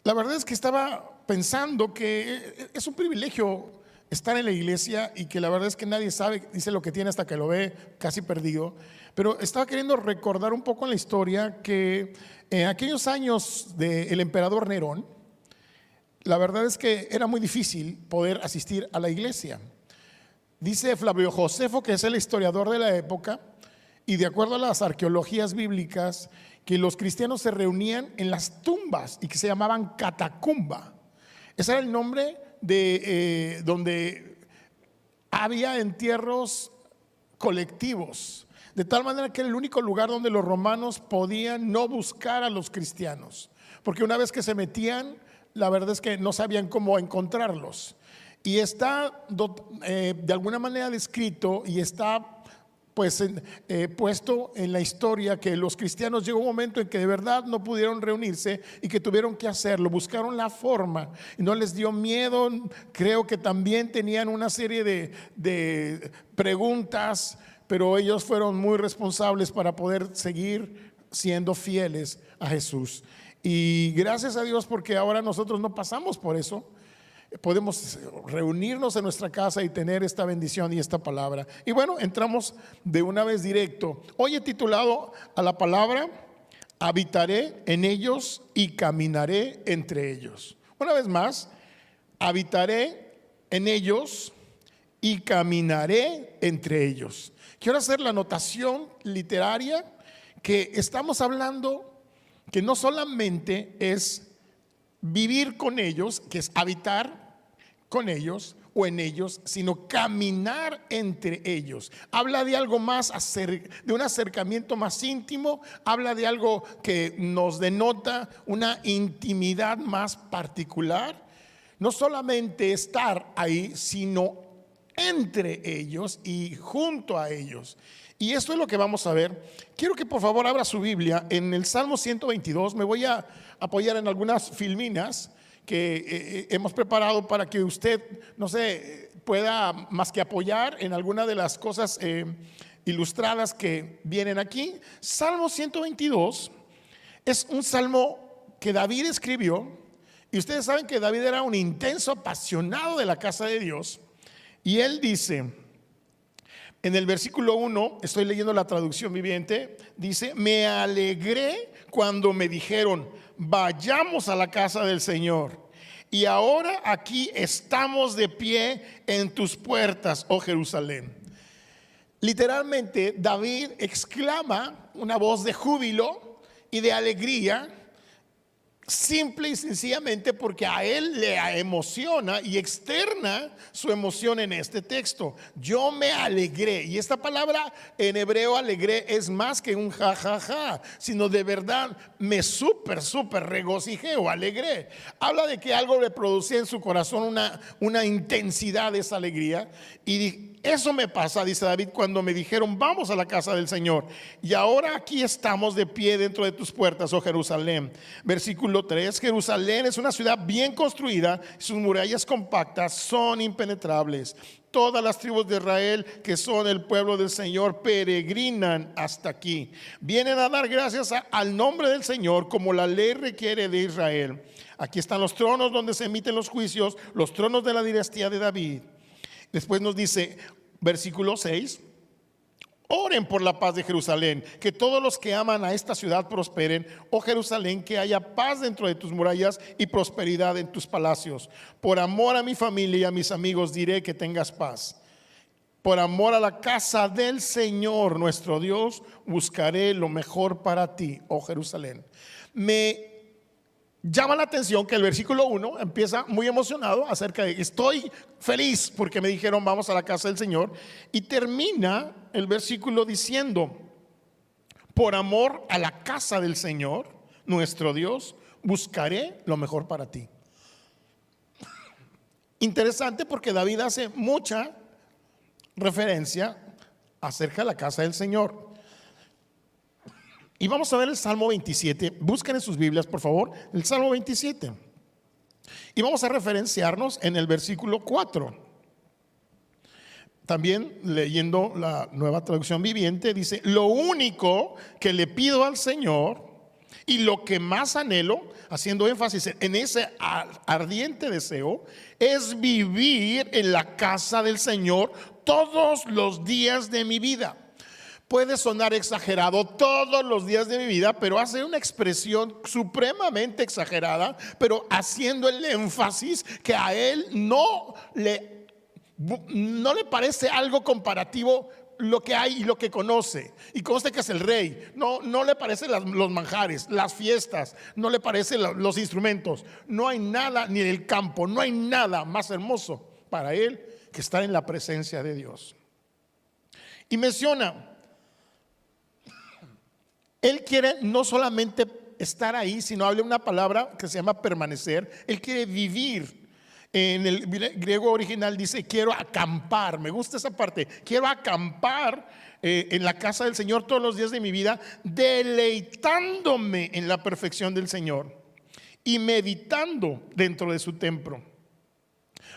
La verdad es que estaba pensando que es un privilegio estar en la iglesia y que la verdad es que nadie sabe, dice lo que tiene hasta que lo ve casi perdido. Pero estaba queriendo recordar un poco en la historia que en aquellos años del emperador Nerón, la verdad es que era muy difícil poder asistir a la iglesia. Dice Flavio Josefo, que es el historiador de la época, y de acuerdo a las arqueologías bíblicas, que los cristianos se reunían en las tumbas y que se llamaban catacumba. Ese era el nombre de donde había entierros colectivos, de tal manera que era el único lugar donde los romanos podían no buscar a los cristianos, porque una vez que se metían, la verdad es que no sabían cómo encontrarlos. Y está de alguna manera descrito y está pues puesto en la historia que los cristianos llegó un momento en que de verdad no pudieron reunirse y que tuvieron que hacerlo, buscaron la forma y no les dio miedo. Creo que también tenían una serie de preguntas, pero ellos fueron muy responsables para poder seguir siendo fieles a Jesús. Y gracias a Dios, porque ahora nosotros no pasamos por eso. Podemos reunirnos en nuestra casa y tener esta bendición y esta palabra. Y bueno, entramos de una vez directo. Hoy he titulado a la palabra: habitaré en ellos y caminaré entre ellos. Una vez más, habitaré en ellos y caminaré entre ellos. Quiero hacer la anotación literaria que estamos hablando que no solamente es vivir con ellos, que es habitar con ellos o en ellos, sino caminar entre ellos. Habla de algo más, de un acercamiento más íntimo, habla de algo que nos denota una intimidad más particular. No solamente estar ahí, sino entre ellos y junto a ellos. Y esto es lo que vamos a ver. Quiero que por favor abra su Biblia en el Salmo 122. Me voy a apoyar en algunas filminas que hemos preparado para que usted, no sé, pueda más que apoyar en alguna de las cosas ilustradas que vienen aquí. Salmo 122 es un salmo que David escribió, y ustedes saben que David era un intenso apasionado de la casa de Dios. Y él dice en el versículo 1, estoy leyendo la traducción viviente, dice: me alegré cuando me dijeron, vayamos a la casa del Señor. Y ahora aquí estamos de pie en tus puertas, oh Jerusalén. Literalmente, David exclama una voz de júbilo y de alegría, simple y sencillamente porque a él le emociona y externa su emoción en este texto. Yo me alegré, y esta palabra en hebreo alegré es más que un jajaja, sino de verdad me súper regocijé o alegré. Habla de que algo le producía en su corazón una intensidad de esa alegría. Y eso me pasa, dice David, cuando me dijeron, vamos a la casa del Señor. Y ahora aquí estamos de pie dentro de tus puertas, oh Jerusalén. Versículo 3: Jerusalén es una ciudad bien construida, sus murallas compactas son impenetrables. Todas las tribus de Israel, que son el pueblo del Señor, peregrinan hasta aquí. Vienen a dar gracias al nombre del Señor, como la ley requiere de Israel. Aquí están los tronos donde se emiten los juicios, los tronos de la dinastía de David. Después nos dice, versículo 6: oren por la paz de Jerusalén, que todos los que aman a esta ciudad prosperen. Oh Jerusalén, que haya paz dentro de tus murallas y prosperidad en tus palacios. Por amor a mi familia y a mis amigos diré que tengas paz. Por amor a la casa del Señor nuestro Dios buscaré lo mejor para ti, oh Jerusalén. Me llama la atención que el versículo 1 empieza muy emocionado acerca de estoy feliz porque me dijeron vamos a la casa del Señor, y termina el versículo diciendo: por amor a la casa del Señor nuestro Dios buscaré lo mejor para ti. Interesante, porque David hace mucha referencia acerca de la casa del Señor. Y vamos a ver el Salmo 27. Busquen en sus Biblias, por favor, el Salmo 27. Y vamos a referenciarnos en el versículo 4. También leyendo la Nueva Traducción Viviente, dice: lo único que le pido al Señor Y lo que más anhelo, haciendo énfasis en ese ardiente deseo, es vivir en la casa del Señor todos los días de mi vida. Puede sonar exagerado todos los días de mi vida, pero hace una expresión supremamente exagerada, pero haciendo el énfasis que a él no le parece algo comparativo lo que hay y lo que conoce. Y conste que es el rey. No le parecen los manjares, las fiestas, no le parecen los instrumentos. No hay nada, ni el campo, no hay nada más hermoso para él que estar en la presencia de Dios. Y menciona, él quiere no solamente estar ahí, sino habla una palabra que se llama permanecer. Él quiere vivir. En el griego original dice quiero acampar. Me gusta esa parte. Quiero acampar en la casa del Señor todos los días de mi vida, deleitándome en la perfección del Señor y meditando dentro de su templo.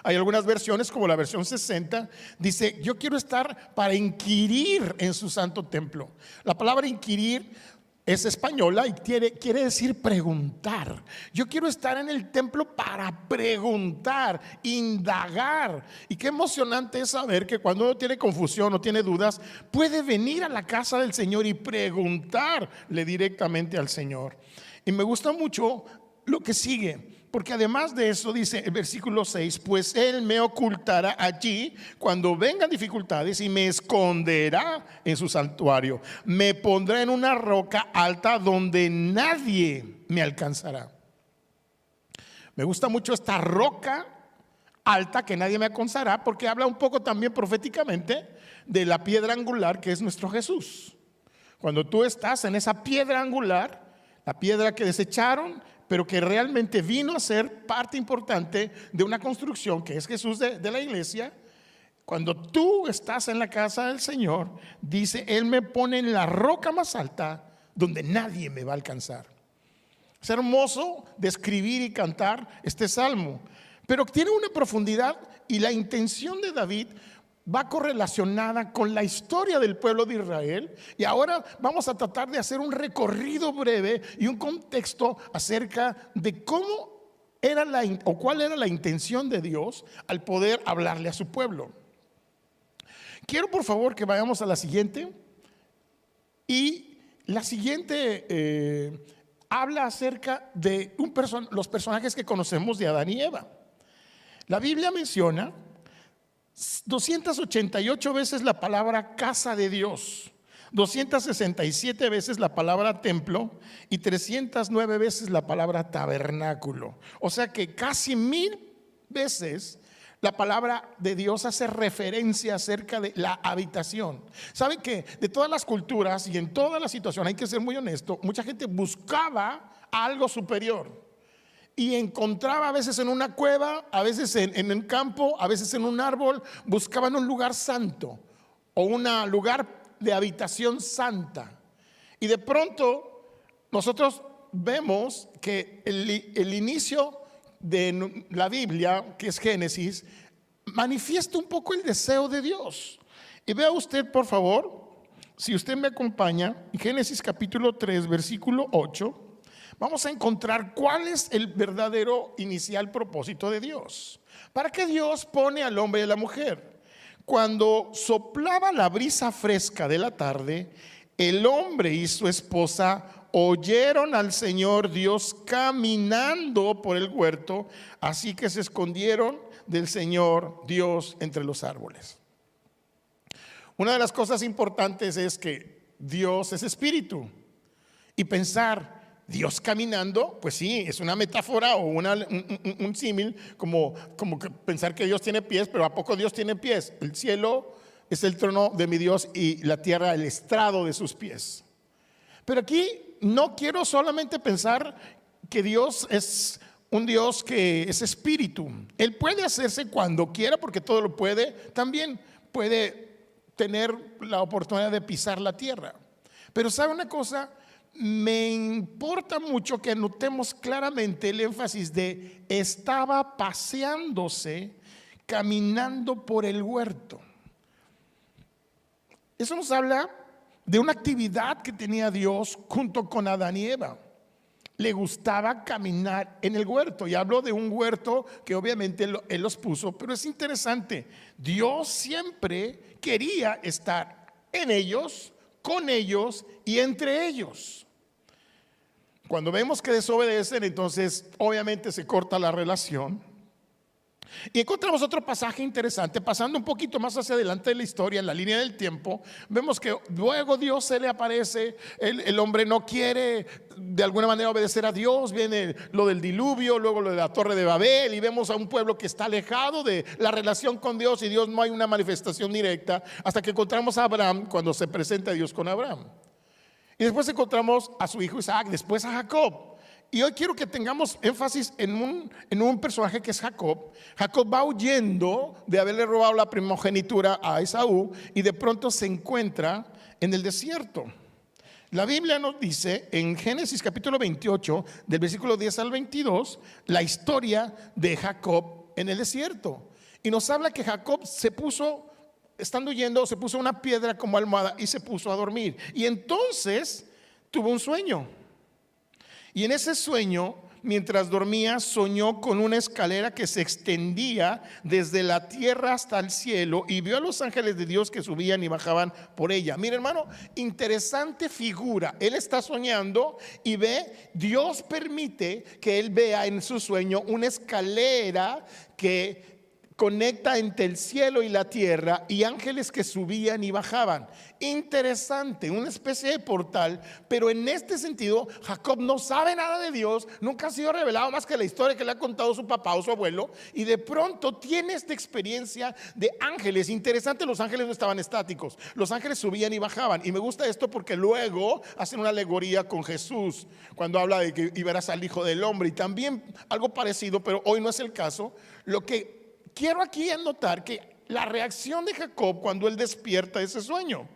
Hay algunas versiones, como la versión 60, dice yo quiero estar para inquirir en su santo templo. La palabra inquirir es española y quiere decir preguntar. Yo quiero estar en el templo para preguntar, indagar. Y qué emocionante es saber que cuando uno tiene confusión o tiene dudas, puede venir a la casa del Señor y preguntarle directamente al Señor. Y me gusta mucho lo que sigue, porque además de eso dice el versículo 6, pues Él me ocultará allí cuando vengan dificultades y me esconderá en su santuario. Me pondrá en una roca alta donde nadie me alcanzará. Me gusta mucho esta roca alta que nadie me alcanzará, porque habla un poco también proféticamente de la piedra angular que es nuestro Jesús. Cuando tú estás en esa piedra angular, la piedra que desecharon, pero que realmente vino a ser parte importante de una construcción que es Jesús de la iglesia. Cuando tú estás en la casa del Señor, dice, Él me pone en la roca más alta donde nadie me va a alcanzar. Es hermoso describir y cantar este salmo, pero tiene una profundidad, y la intención de David va correlacionada con la historia del pueblo de Israel. Y ahora vamos a tratar de hacer un recorrido breve y un contexto acerca de cómo era o cuál era la intención de Dios al poder hablarle a su pueblo. Quiero por favor que vayamos a la siguiente. Y la siguiente habla acerca de los personajes que conocemos de Adán y Eva. La Biblia menciona 288 veces la palabra casa de Dios, 267 veces la palabra templo y 309 veces la palabra tabernáculo. O sea que casi 1000 veces la palabra de Dios hace referencia acerca de la habitación. ¿Saben que de todas las culturas y en toda la situación, hay que ser muy honesto, mucha gente buscaba algo superior? Y encontraba a veces en una cueva, a veces en un campo, a veces en un árbol, buscaban un lugar santo o un lugar de habitación santa. Y de pronto nosotros vemos que el inicio de la Biblia, que es Génesis, manifiesta un poco el deseo de Dios. Y vea usted, por favor, si usted me acompaña, en Génesis capítulo 3, versículo 8, vamos a encontrar cuál es el verdadero inicial propósito de Dios. ¿Para qué Dios pone al hombre y a la mujer? Cuando soplaba la brisa fresca de la tarde, el hombre y su esposa oyeron al Señor Dios caminando por el huerto, así que se escondieron del Señor Dios entre los árboles. Una de las cosas importantes es que Dios es espíritu, y pensar Dios caminando, pues sí, es una metáfora o un símil, como que pensar que Dios tiene pies, pero ¿a poco Dios tiene pies? El cielo es el trono de mi Dios y la tierra el estrado de sus pies. Pero aquí no quiero solamente pensar que Dios es un Dios que es espíritu. Él puede hacerse cuando quiera, porque todo lo puede. También puede tener la oportunidad de pisar la tierra. Pero ¿sabe una cosa? Me importa mucho que notemos claramente el énfasis de estaba paseándose, caminando por el huerto. Eso nos habla de una actividad que tenía Dios junto con Adán y Eva. le gustaba caminar en el huerto. Y hablo de un huerto que obviamente él los puso, pero es interesante. Dios siempre quería estar en ellos, con ellos y entre ellos. Cuando vemos que desobedecen, entonces obviamente se corta la relación. Y encontramos otro pasaje interesante, pasando un poquito más hacia adelante de la historia, en la línea del tiempo. Vemos que luego Dios se le aparece, el hombre no quiere de alguna manera obedecer a Dios, viene lo del diluvio, luego lo de la torre de Babel, y vemos a un pueblo que está alejado de la relación con Dios, y Dios no hay una manifestación directa, hasta que encontramos a Abraham, cuando se presenta a Dios con Abraham. Y después encontramos a su hijo Isaac, después a Jacob. Y hoy quiero que tengamos énfasis en un personaje que es Jacob. Jacob va huyendo de haberle robado la primogenitura a Esaú y de pronto se encuentra en el desierto. La Biblia nos dice en Génesis capítulo 28, del versículo 10 al 22, la historia de Jacob en el desierto. Y nos habla que Jacob estando huyendo, se puso una piedra como almohada y se puso a dormir. Y entonces tuvo un sueño. Y en ese sueño, mientras dormía, soñó con una escalera que se extendía desde la tierra hasta el cielo y vio a los ángeles de Dios que subían y bajaban por ella. Mira, hermano, interesante figura. Él está soñando y ve, Dios permite que él vea en su sueño una escalera que conecta entre el cielo y la tierra y ángeles que subían y bajaban. Interesante, una especie de portal, pero en este sentido Jacob no sabe nada de Dios, nunca ha sido revelado más que la historia que le ha contado su papá o su abuelo, y de pronto tiene esta experiencia de ángeles. Interesante, los ángeles no estaban estáticos, los ángeles subían y bajaban, y me gusta esto porque luego hacen una alegoría con Jesús cuando habla de que iba a ser el Hijo del Hombre, y también algo parecido, pero hoy no es el caso. Lo que quiero aquí anotar que la reacción de Jacob cuando él despierta ese sueño.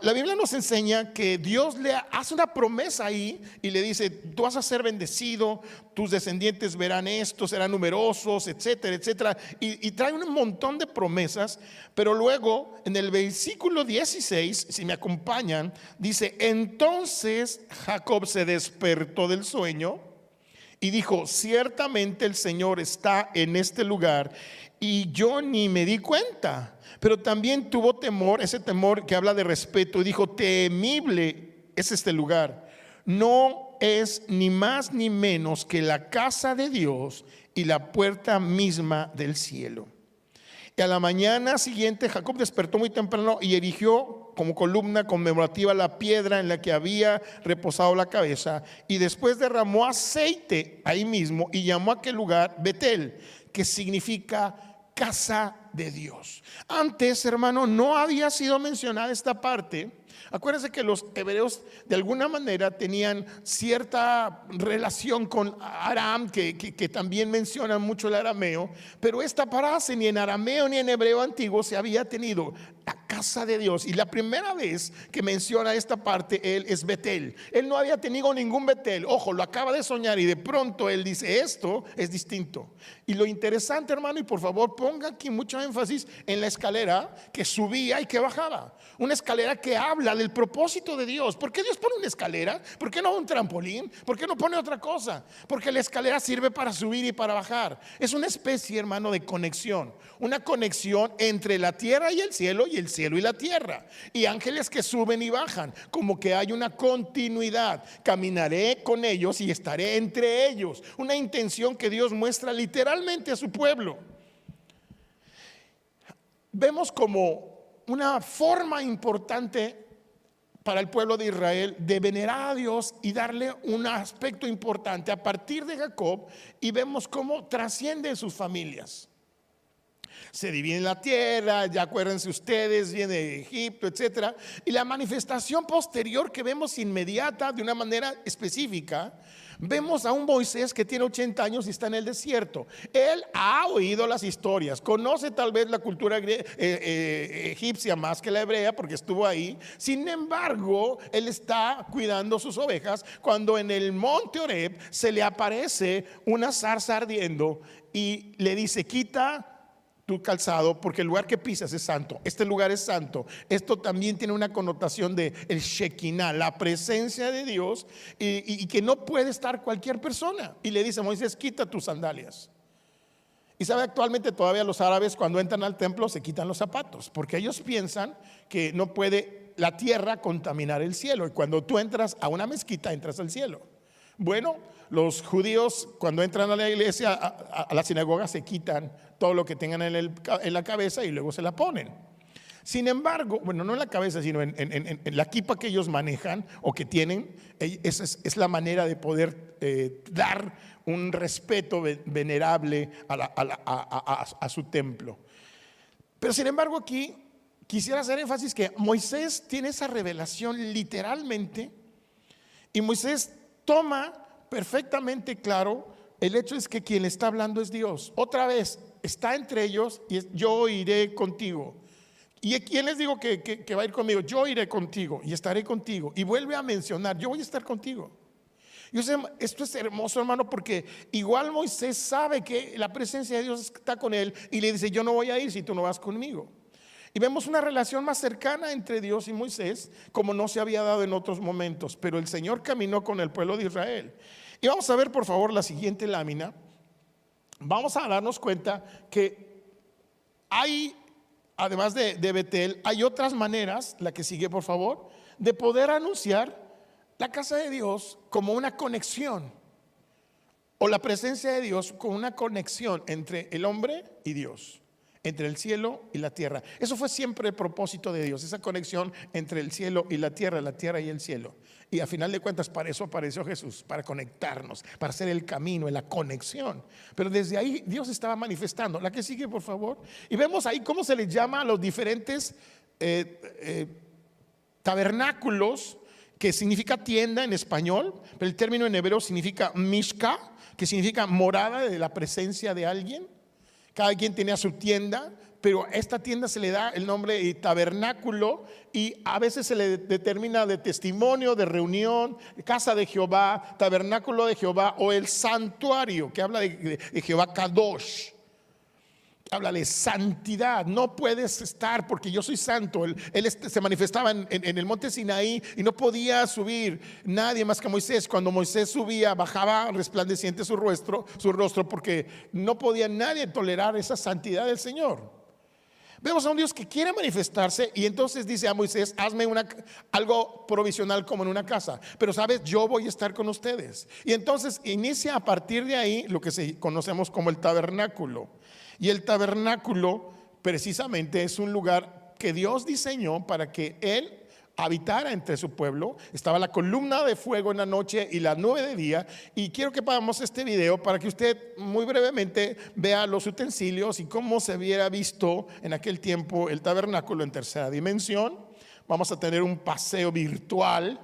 La Biblia nos enseña que Dios le hace una promesa ahí y le dice: tú vas a ser bendecido, tus descendientes verán esto, serán numerosos, etcétera, etcétera. Y trae un montón de promesas, pero luego en el versículo 16, si me acompañan, dice: entonces Jacob se despertó del sueño y dijo: ciertamente el Señor está en este lugar y yo ni me di cuenta. Pero también tuvo temor, ese temor que habla de respeto, y dijo: temible es este lugar. No es ni más ni menos que la casa de Dios y la puerta misma del cielo. Y a la mañana siguiente Jacob despertó muy temprano y erigió como columna conmemorativa la piedra en la que había reposado la cabeza, y después derramó aceite ahí mismo y llamó a aquel lugar Betel, que significa casa de Dios. Antes, hermano, no había sido mencionada esta parte. Acuérdense que los hebreos de alguna manera tenían cierta relación con Aram, que también mencionan mucho el arameo, pero esta frase ni en arameo ni en hebreo antiguo se había tenido: la casa de Dios. Y la primera vez que menciona esta parte él es Betel. Él no había tenido ningún Betel, ojo, lo acaba de soñar y de pronto él dice: esto es distinto. Y lo interesante, hermano, y por favor ponga aquí mucho énfasis en la escalera que subía y que bajaba. Una escalera que habla del propósito de Dios. ¿Por qué Dios pone una escalera? ¿Por qué no un trampolín? ¿Por qué no pone otra cosa? Porque la escalera sirve para subir y para bajar. Es una especie, hermano, de conexión. Una conexión entre la tierra y el cielo y la tierra. Y ángeles que suben y bajan, como que hay una continuidad. Caminaré con ellos y estaré entre ellos. Una intención que Dios muestra literalmente a su pueblo. Vemos como una forma importante para el pueblo de Israel de venerar a Dios y darle un aspecto importante a partir de Jacob, y vemos cómo trasciende en sus familias. Se divide la tierra, ya acuérdense ustedes, viene de Egipto, etcétera. Y la manifestación posterior que vemos inmediata de una manera específica, vemos a un Moisés que tiene 80 años y está en el desierto. Él ha oído las historias, conoce tal vez la cultura egipcia más que la hebrea porque estuvo ahí. Sin embargo, él está cuidando sus ovejas cuando en el monte Horeb se le aparece una zarza ardiendo y le dice: quita tu calzado, porque el lugar que pisas es santo. Este lugar es santo. Esto también tiene una connotación de el Shekinah, la presencia de Dios, y que no puede estar cualquier persona. Y le dice a Moisés: quita tus sandalias. Y sabe, actualmente todavía los árabes, cuando entran al templo, se quitan los zapatos, porque ellos piensan que no puede la tierra contaminar el cielo. Y cuando tú entras a una mezquita, entras al cielo. Bueno, los judíos, cuando entran a la iglesia, a la sinagoga, se quitan todo lo que tengan en la cabeza y luego se la ponen. Sin embargo, bueno, no en la cabeza, sino en la kipa que ellos manejan o que tienen, es la manera de poder dar un respeto venerable a su templo. Pero sin embargo, aquí quisiera hacer énfasis que Moisés tiene esa revelación literalmente, y Moisés toma perfectamente claro el hecho es que quien le está hablando es Dios. Otra vez, está entre ellos y yo iré contigo. ¿Y quién les digo que va a ir conmigo? Yo iré contigo y estaré contigo. Y vuelve a mencionar: yo voy a estar contigo. Y esto es hermoso, hermano, porque igual Moisés sabe que la presencia de Dios está con él y le dice: yo no voy a ir si tú no vas conmigo. Y vemos una relación más cercana entre Dios y Moisés, como no se había dado en otros momentos. Pero el Señor caminó con el pueblo de Israel. Y vamos a ver, por favor, la siguiente lámina. Vamos a darnos cuenta que hay, además de Betel, hay otras maneras, la que sigue por favor, de poder anunciar la casa de Dios como una conexión, o la presencia de Dios como una conexión entre el hombre y Dios, entre el cielo y la tierra. Eso fue siempre el propósito de Dios, esa conexión entre el cielo y la tierra y el cielo. Y a final de cuentas, para eso apareció Jesús, para conectarnos, para hacer el camino, la conexión. Pero desde ahí Dios estaba manifestando. La que sigue, por favor. Y vemos ahí cómo se les llama a los diferentes tabernáculos, que significa tienda en español, pero el término en hebreo significa mishka, que significa morada de la presencia de alguien. Cada quien tenía su tienda, pero a esta tienda se le da el nombre de tabernáculo, y a veces se le determina de testimonio, de reunión, casa de Jehová, tabernáculo de Jehová, o el santuario, que habla de Jehová Kadosh, que habla de santidad. No puedes estar porque yo soy santo. Él se manifestaba en el monte Sinaí y no podía subir nadie más que Moisés. Cuando Moisés subía, bajaba resplandeciente su rostro, porque no podía nadie tolerar esa santidad del Señor. Vemos a un Dios que quiere manifestarse, y entonces dice a Moisés: hazme algo provisional como en una casa, pero sabes, yo voy a estar con ustedes. Y entonces inicia a partir de ahí lo que conocemos como el tabernáculo. Y el tabernáculo precisamente es un lugar que Dios diseñó para que Él habitara entre su pueblo. Estaba la columna de fuego en la noche y la nube de día. Y quiero que pongamos este video para que usted muy brevemente vea los utensilios y cómo se hubiera visto en aquel tiempo el tabernáculo en tercera dimensión. Vamos a tener un paseo virtual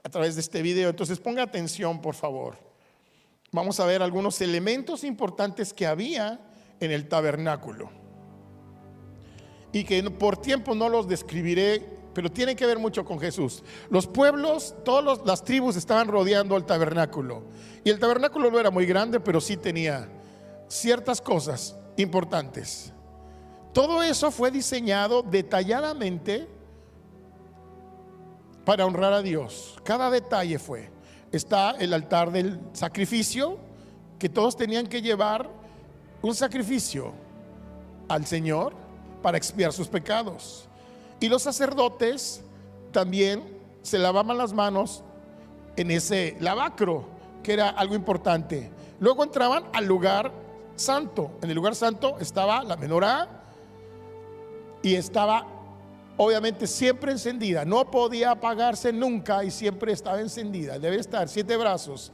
a través de este video, entonces ponga atención, por favor. Vamos a ver algunos elementos importantes que había en el tabernáculo, y que por tiempo no los describiré, pero tiene que ver mucho con Jesús. Los pueblos, todas las tribus estaban rodeando el tabernáculo, y el tabernáculo no era muy grande, pero sí tenía ciertas cosas importantes. Todo eso fue diseñado detalladamente para honrar a Dios. Cada detalle fue. Está el altar del sacrificio, que todos tenían que llevar un sacrificio al Señor para expiar sus pecados. Y los sacerdotes también se lavaban las manos en ese lavacro, que era algo importante. Luego entraban al lugar santo. En el lugar santo estaba la menorá, y estaba obviamente siempre encendida. No podía apagarse nunca, y siempre estaba encendida. Debe estar 7 brazos.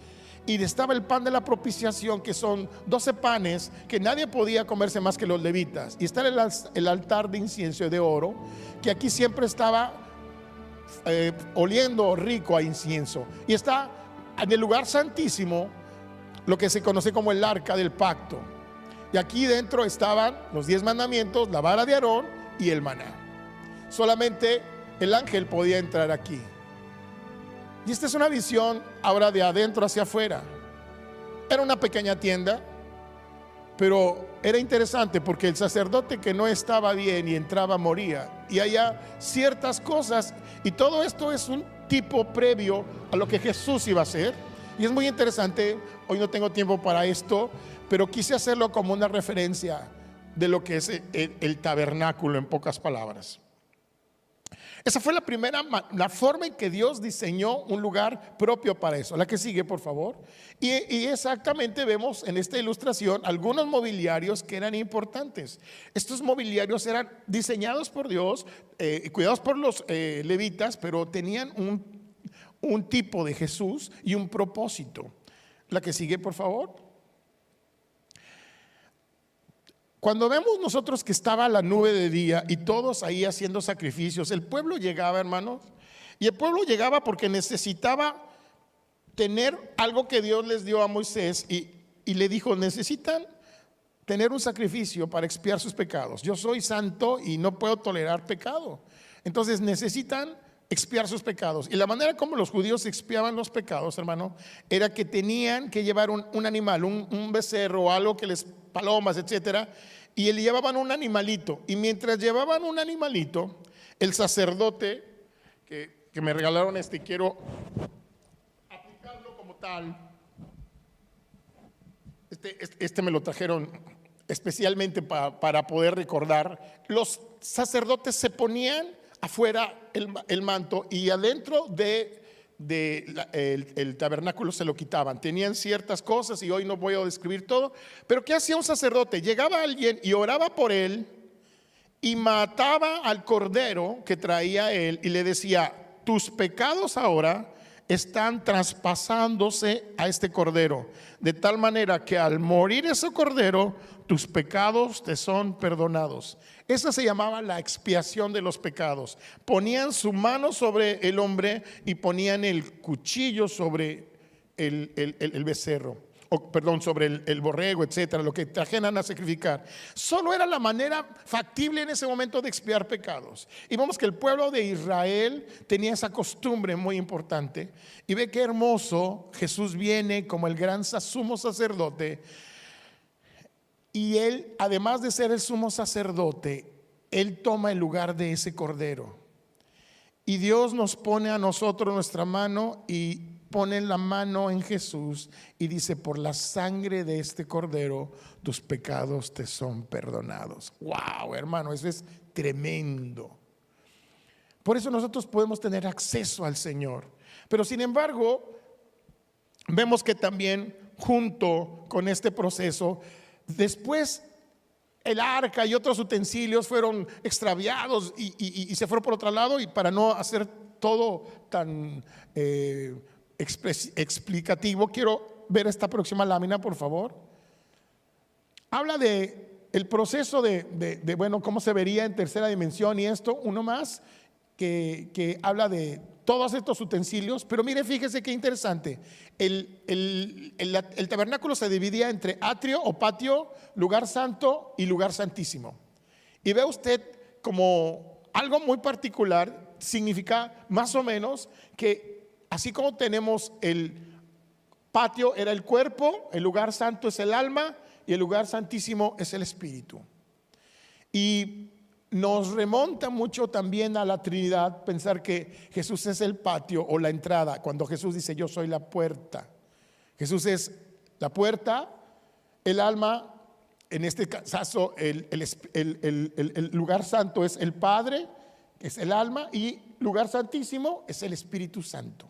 Y estaba el pan de la propiciación, que son 12 panes que nadie podía comerse más que los levitas. Y está el altar de incienso de oro, que aquí siempre estaba oliendo rico a incienso. Y está en el lugar santísimo lo que se conoce como el arca del pacto. Y aquí dentro estaban los 10 mandamientos, la vara de Aarón y el maná. Solamente el ángel podía entrar aquí. Y esta es una visión ahora de adentro hacia afuera. Era una pequeña tienda, Pero era interesante porque el sacerdote que no estaba bien y entraba moría. Y había ciertas cosas, y todo esto es un tipo previo a lo que Jesús iba a hacer. Y es muy interesante. Hoy no tengo tiempo para esto, pero quise hacerlo como una referencia de lo que es el tabernáculo, en pocas palabras. Esa fue la forma en que Dios diseñó un lugar propio para eso. La que sigue, por favor. Y exactamente vemos en esta ilustración algunos mobiliarios que eran importantes. Estos mobiliarios eran diseñados por Dios, cuidados por los levitas, pero tenían un tipo de Jesús y un propósito. La que sigue, por favor. Cuando vemos nosotros que estaba la nube de día y todos ahí haciendo sacrificios, el pueblo llegaba, hermanos, y el pueblo llegaba porque necesitaba tener algo que Dios les dio a Moisés, y le dijo: necesitan tener un sacrificio para expiar sus pecados. Yo soy santo y no puedo tolerar pecado. Entonces necesitan expiar sus pecados. Y la manera como los judíos expiaban los pecados, hermano, era que tenían que llevar un animal, un becerro, algo que les, palomas, etcétera, y le llevaban un animalito. Y mientras llevaban un animalito, el sacerdote que me regalaron quiero aplicarlo como tal. Este me lo trajeron especialmente para poder recordar. Los sacerdotes se ponían afuera el manto, y adentro el tabernáculo se lo quitaban. Tenían ciertas cosas, y hoy no voy a describir todo. Pero ¿qué hacía un sacerdote? Llegaba alguien y oraba por él, y mataba al cordero que traía él, y le decía: tus pecados ahora están traspasándose a este cordero, de tal manera que al morir ese cordero, tus pecados te son perdonados. Esa se llamaba la expiación de los pecados. Ponían su mano sobre el hombre y ponían el cuchillo sobre el becerro, sobre el borrego, etcétera, lo que trajeran a sacrificar. Solo era la manera factible en ese momento de expiar pecados. Y vemos que el pueblo de Israel tenía esa costumbre muy importante. Y ve qué hermoso, Jesús viene como el gran sumo sacerdote. Y él, además de ser el sumo sacerdote, él toma el lugar de ese cordero. Y Dios nos pone a nosotros nuestra mano, y pone la mano en Jesús, y dice: por la sangre de este cordero tus pecados te son perdonados. Wow, hermano, eso es tremendo. Por eso nosotros podemos tener acceso al Señor. Pero sin embargo, vemos que también junto con este proceso, después el arca y otros utensilios fueron extraviados y se fueron por otro lado. Y para no hacer todo tan explicativo, quiero ver esta próxima lámina, por favor. Habla de el proceso de bueno, cómo se vería en tercera dimensión, y esto, uno más que habla de todos estos utensilios. Pero mire, fíjese qué interesante. El tabernáculo se dividía entre atrio o patio, lugar santo y lugar santísimo. Y ve usted como algo muy particular, significa más o menos que así como tenemos el patio era el cuerpo, el lugar santo es el alma, y el lugar santísimo es el espíritu. Y nos remonta mucho también a la Trinidad pensar que Jesús es el patio o la entrada. Cuando Jesús dice: yo soy la puerta. Jesús es la puerta, el alma, en este caso el lugar santo es el Padre, que es el alma, y lugar santísimo es el Espíritu Santo.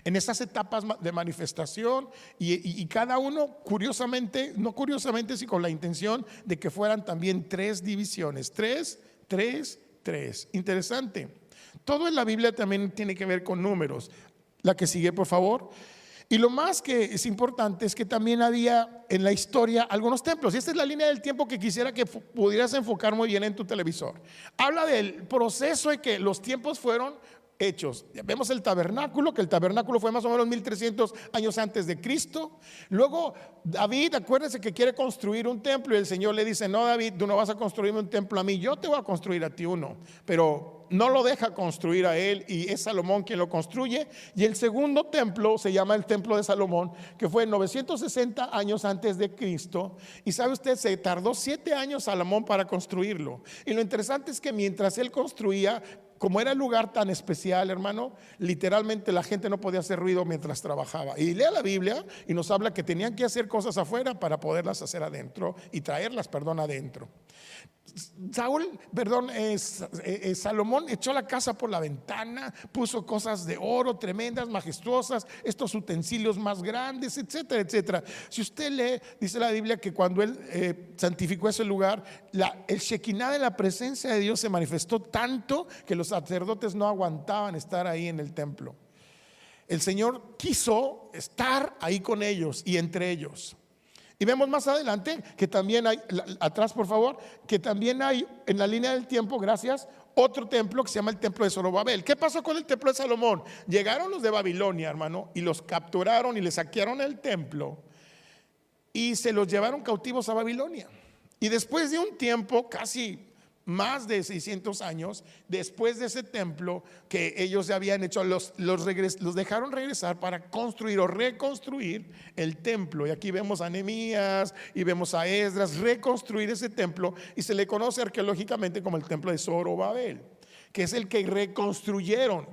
En esas etapas de manifestación, y cada uno curiosamente, no curiosamente, sino con la intención de que fueran también tres divisiones, tres. Interesante. Todo en la Biblia también tiene que ver con números. La que sigue, por favor. Y lo más que es importante es que también había en la historia algunos templos. Y esta es la línea del tiempo que quisiera que pudieras enfocar muy bien en tu televisor. Habla del proceso de que los tiempos fueron hechos. Vemos el tabernáculo, que el tabernáculo fue más o menos 1300 años antes de Cristo. Luego David, acuérdense que quiere construir un templo, y el Señor le dice: no, David, tú no vas a construirme un templo a mí, yo te voy a construir a ti uno. Pero no lo deja construir a él y es Salomón quien lo construye. Y el segundo templo se llama el templo de Salomón, que fue 960 años antes de Cristo. Y sabe usted, se tardó 7 años Salomón para construirlo. Y lo interesante es que mientras él construía, como era el lugar tan especial, hermano, literalmente la gente no podía hacer ruido mientras trabajaba. Y lea la Biblia y nos habla que tenían que hacer cosas afuera para poderlas hacer adentro y traerlas, adentro. Salomón echó la casa por la ventana, puso cosas de oro tremendas, majestuosas, estos utensilios más grandes, etcétera, etcétera. Si usted lee, dice la Biblia que cuando él santificó ese lugar, el Shekinah de la presencia de Dios se manifestó tanto que los sacerdotes no aguantaban estar ahí en el templo. El Señor quiso estar ahí con ellos y entre ellos. Y vemos más adelante que también hay, atrás por favor, que también hay en la línea del tiempo, gracias, otro templo que se llama el templo de Zorobabel. ¿Qué pasó con el templo de Salomón? Llegaron los de Babilonia, hermano, y los capturaron y les saquearon el templo y se los llevaron cautivos a Babilonia. Y después de un tiempo, casi más de 600 años después de ese templo que ellos ya habían hecho, los dejaron regresar para construir o reconstruir el templo. Y aquí vemos a Nehemías y vemos a Esdras reconstruir ese templo, y se le conoce arqueológicamente como el templo de Zorobabel, que es el que reconstruyeron.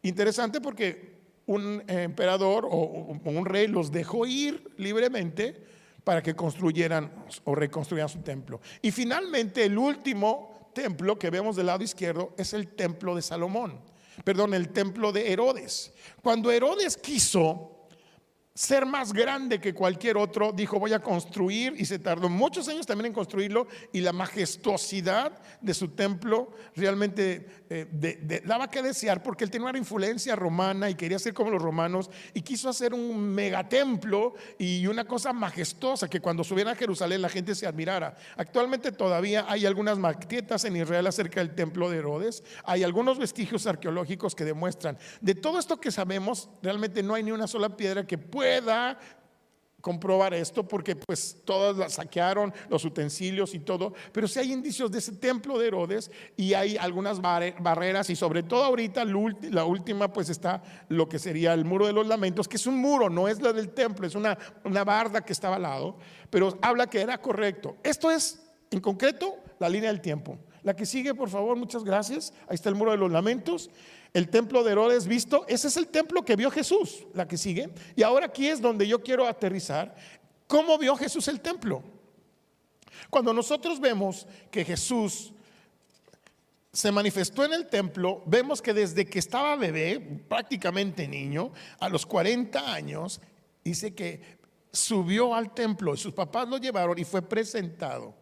Interesante porque un emperador o un rey los dejó ir libremente para que construyeran o reconstruyeran su templo. Y finalmente el último templo que vemos del lado izquierdo es el templo de Salomón, el templo de Herodes. Cuando Herodes quiso ser más grande que cualquier otro, dijo: voy a construir, y se tardó muchos años también en construirlo, y la majestuosidad de su templo realmente daba que desear, porque él tenía una influencia romana y quería ser como los romanos, y quiso hacer un megatemplo y una cosa majestuosa que cuando subiera a Jerusalén la gente se admirara. Actualmente todavía hay algunas maquetas en Israel acerca del templo de Herodes, hay algunos vestigios arqueológicos que demuestran. De todo esto que sabemos, realmente no hay ni una sola piedra que pueda comprobar esto, porque pues todas las saquearon, los utensilios y todo, pero sí hay indicios de ese templo de Herodes, y hay algunas barreras, y sobre todo ahorita la última pues está lo que sería el muro de los lamentos, que es un muro, no es la del templo, es una barda que estaba al lado, pero habla que era correcto. Esto es en concreto la línea del tiempo. La que sigue, por favor, muchas gracias. Ahí está el muro de los lamentos. El templo de Herodes visto, ese es el templo que vio Jesús. La que sigue. Y ahora aquí es donde yo quiero aterrizar. ¿Cómo vio Jesús el templo? Cuando nosotros vemos que Jesús se manifestó en el templo, vemos que desde que estaba bebé, prácticamente niño, a los 40 años, dice que subió al templo y sus papás lo llevaron y fue presentado.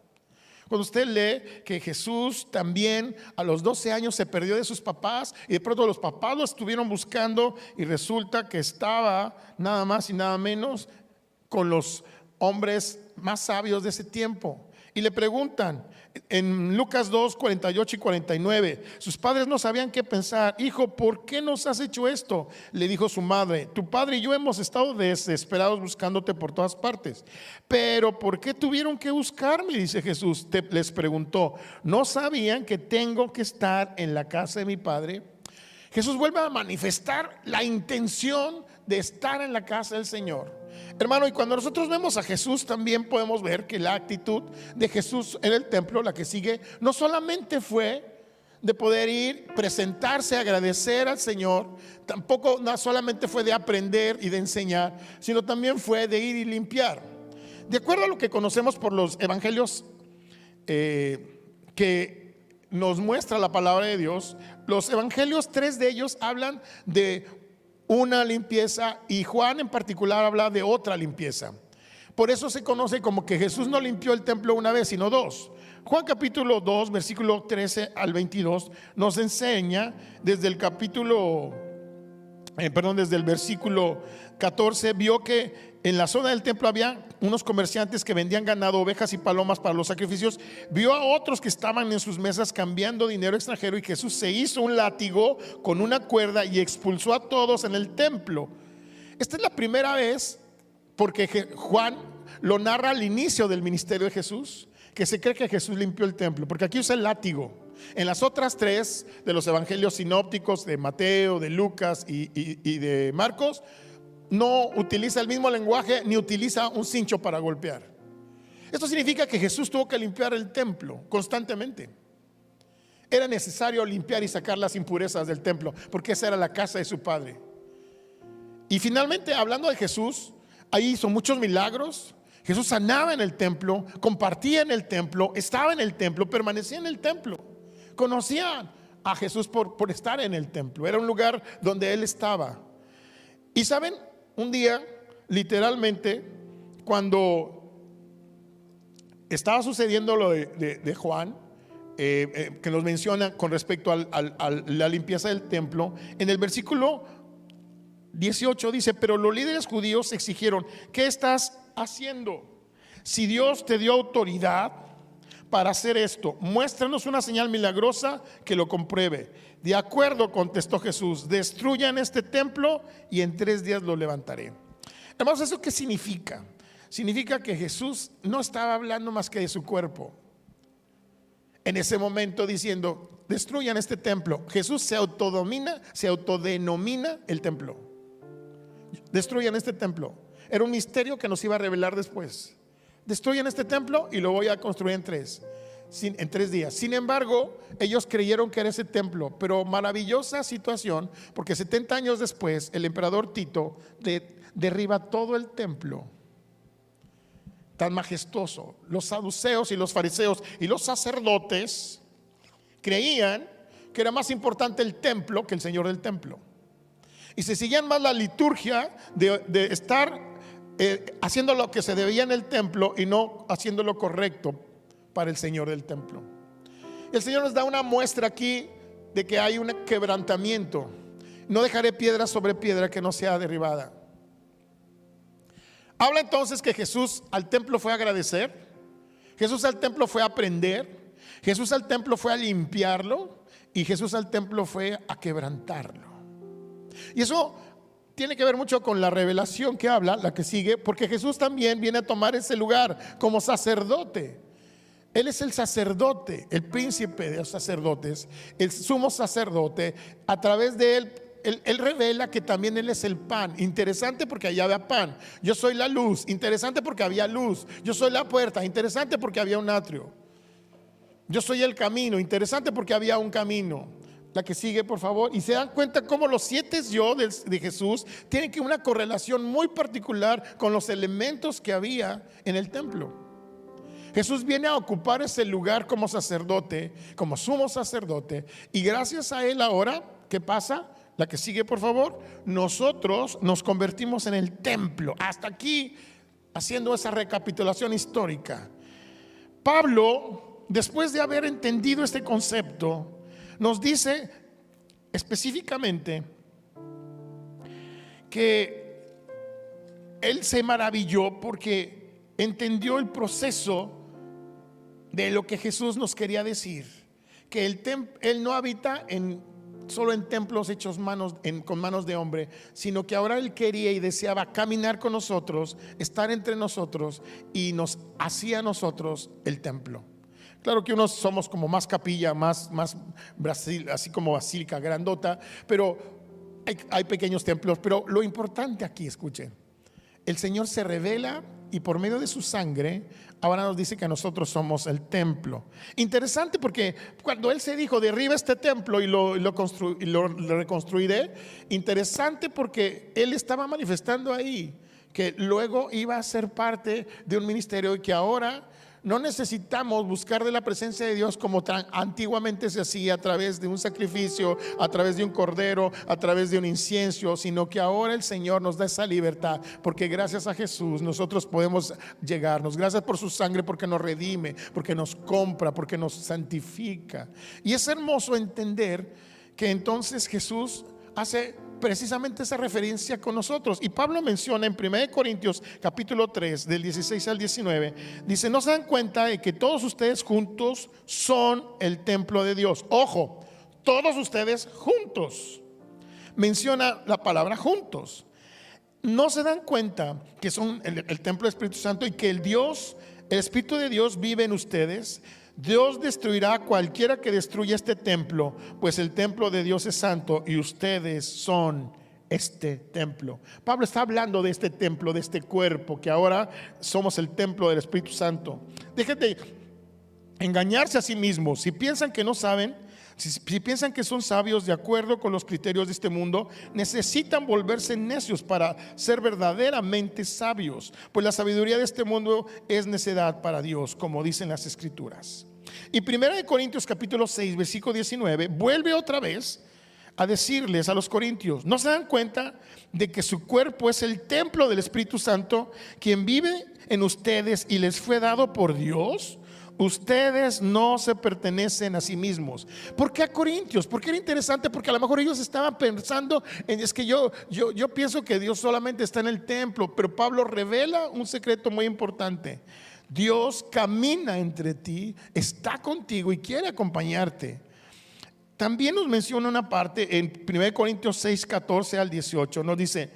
Cuando usted lee que Jesús también a los 12 años se perdió de sus papás, y de pronto los papás lo estuvieron buscando, y resulta que estaba nada más y nada menos con los hombres más sabios de ese tiempo. Y le preguntan en Lucas 2, 48 y 49, sus padres no sabían qué pensar. Hijo, ¿por qué nos has hecho esto? Le dijo su madre: tu padre y yo hemos estado desesperados buscándote por todas partes. Pero ¿por qué tuvieron que buscarme? Dice Jesús. Les preguntó: ¿no sabían que tengo que estar en la casa de mi padre? Jesús vuelve a manifestar la intención de estar en la casa del Señor. Hermano, y cuando nosotros vemos a Jesús, también podemos ver que la actitud de Jesús en el templo, la que sigue, no solamente fue de poder ir, presentarse, agradecer al Señor, tampoco no solamente fue de aprender y de enseñar, sino también fue de ir y limpiar. De acuerdo a lo que conocemos por los evangelios que nos muestra la palabra de Dios, los evangelios, 3 de ellos hablan de una limpieza, y Juan en particular habla de otra limpieza. Por eso se conoce como que Jesús no limpió el templo una vez, sino 2. Juan capítulo 2, versículo 13 al 22 nos enseña desde el desde el versículo 14, vio que en la zona del templo había unos comerciantes que vendían ganado, ovejas y palomas para los sacrificios. Vio a otros que estaban en sus mesas cambiando dinero extranjero, y Jesús se hizo un látigo con una cuerda y expulsó a todos en el templo. Esta es la primera vez, porque Juan lo narra al inicio del ministerio de Jesús, que se cree que Jesús limpió el templo, porque aquí usa el látigo. En las otras tres de los evangelios sinópticos, de Mateo, de Lucas y de Marcos, no utiliza el mismo lenguaje ni utiliza un cincho para golpear. Esto significa que Jesús tuvo que limpiar el templo constantemente. Era necesario limpiar y sacar las impurezas del templo, porque esa era la casa de su Padre. Y finalmente, hablando de Jesús, ahí hizo muchos milagros. Jesús sanaba en el templo, compartía en el templo, estaba en el templo, permanecía en el templo. Conocían a Jesús por estar en el templo. Era un lugar donde Él estaba. Y saben, un día, literalmente, cuando estaba sucediendo lo de Juan, que nos menciona con respecto a la limpieza del templo, en el versículo 18 dice: pero los líderes judíos exigieron: ¿qué estás haciendo? Si Dios te dio autoridad para hacer esto, muéstranos una señal milagrosa que lo compruebe. De acuerdo, contestó Jesús, destruyan este templo y en 3 días lo levantaré. Hermanos, ¿eso qué significa? Significa que Jesús no estaba hablando más que de su cuerpo en ese momento, diciendo: destruyan este templo. Jesús se autodenomina el templo. Destruyan este templo. Era un misterio que nos iba a revelar después. Destruyan este templo y lo voy a construir en 3 días. Sin embargo, ellos creyeron que era ese templo. Pero maravillosa situación, porque 70 años después el emperador Tito derriba todo el templo tan majestuoso. Los saduceos y los fariseos y los sacerdotes creían que era más importante el templo que el Señor del templo, y se seguían más la liturgia de estar haciendo lo que se debía en el templo y no haciendo lo correcto para el Señor del templo. Y el Señor nos da una muestra aquí de que hay un quebrantamiento. No dejaré piedra sobre piedra que no sea derribada. Habla entonces que Jesús al templo fue a agradecer, Jesús al templo fue a aprender, Jesús al templo fue a limpiarlo, y Jesús al templo fue a quebrantarlo. Y eso tiene que ver mucho con la revelación que habla, la que sigue, porque Jesús también viene a tomar ese lugar como sacerdote. Él es el sacerdote, el príncipe de los sacerdotes, el sumo sacerdote. A través de él revela que también Él es el pan. Interesante, porque allá había pan. Yo soy la luz. Interesante, porque había luz. Yo soy la puerta. Interesante, porque había un atrio. Yo soy el camino. Interesante, porque había un camino. La que sigue, por favor. Y se dan cuenta cómo los 7 yo de Jesús tienen que una correlación muy particular con los elementos que había en el templo. Jesús viene a ocupar ese lugar como sacerdote, como sumo sacerdote, y gracias a Él ahora, ¿qué pasa? La que sigue, por favor. Nosotros nos convertimos en el templo. Hasta aquí, haciendo esa recapitulación histórica, Pablo, después de haber entendido este concepto, nos dice específicamente que él se maravilló porque entendió el proceso de lo que Jesús nos quería decir, que Él no habita solo en templos hechos con manos de hombre, sino que ahora Él quería y deseaba caminar con nosotros, estar entre nosotros, y nos hacía a nosotros el templo. Claro que unos somos como más capilla, más Brasil, así como basílica grandota, pero hay pequeños templos. Pero lo importante aquí, escuchen, el Señor se revela y por medio de su sangre ahora nos dice que nosotros somos el templo. Interesante, porque cuando Él se dijo: derriba este templo y lo reconstruiré. Interesante, porque Él estaba manifestando ahí que luego iba a ser parte de un ministerio, y que ahora no necesitamos buscar de la presencia de Dios como antiguamente se hacía, a través de un sacrificio, a través de un cordero, a través de un incienso, sino que ahora el Señor nos da esa libertad, porque gracias a Jesús nosotros podemos llegarnos. Gracias por su sangre, porque nos redime, porque nos compra, porque nos santifica. Y es hermoso entender que entonces Jesús hace precisamente esa referencia con nosotros. Y Pablo menciona en 1 Corintios capítulo 3 del 16 al 19, dice: ¿no se dan cuenta de que todos ustedes juntos son el templo de Dios? Ojo, todos ustedes juntos. Menciona la palabra juntos. ¿No se dan cuenta que son el templo del Espíritu Santo, y que el Espíritu de Dios vive en ustedes? Dios destruirá a cualquiera que destruya este templo, pues el templo de Dios es santo y ustedes son este templo. Pablo está hablando de este templo, de este cuerpo, que ahora somos el templo del Espíritu Santo. Dejen de engañarse a sí mismos. Si piensan que no saben, si piensan que son sabios de acuerdo con los criterios de este mundo, necesitan volverse necios para ser verdaderamente sabios, pues la sabiduría de este mundo es necedad para Dios, como dicen las Escrituras. Y 1 Corintios capítulo 6 versículo 19 vuelve otra vez a decirles a los corintios: ¿no se dan cuenta de que su cuerpo es el templo del Espíritu Santo, quien vive en ustedes y les fue dado por Dios? Ustedes no se pertenecen a sí mismos. ¿Por qué a Corintios? Porque era interesante, porque a lo mejor ellos estaban pensando en, es que yo pienso que Dios solamente está en el templo, pero Pablo revela un secreto muy importante. Dios camina entre ti, está contigo y quiere acompañarte. También nos menciona una parte en 1 Corintios 6, 14 al 18. Nos dice: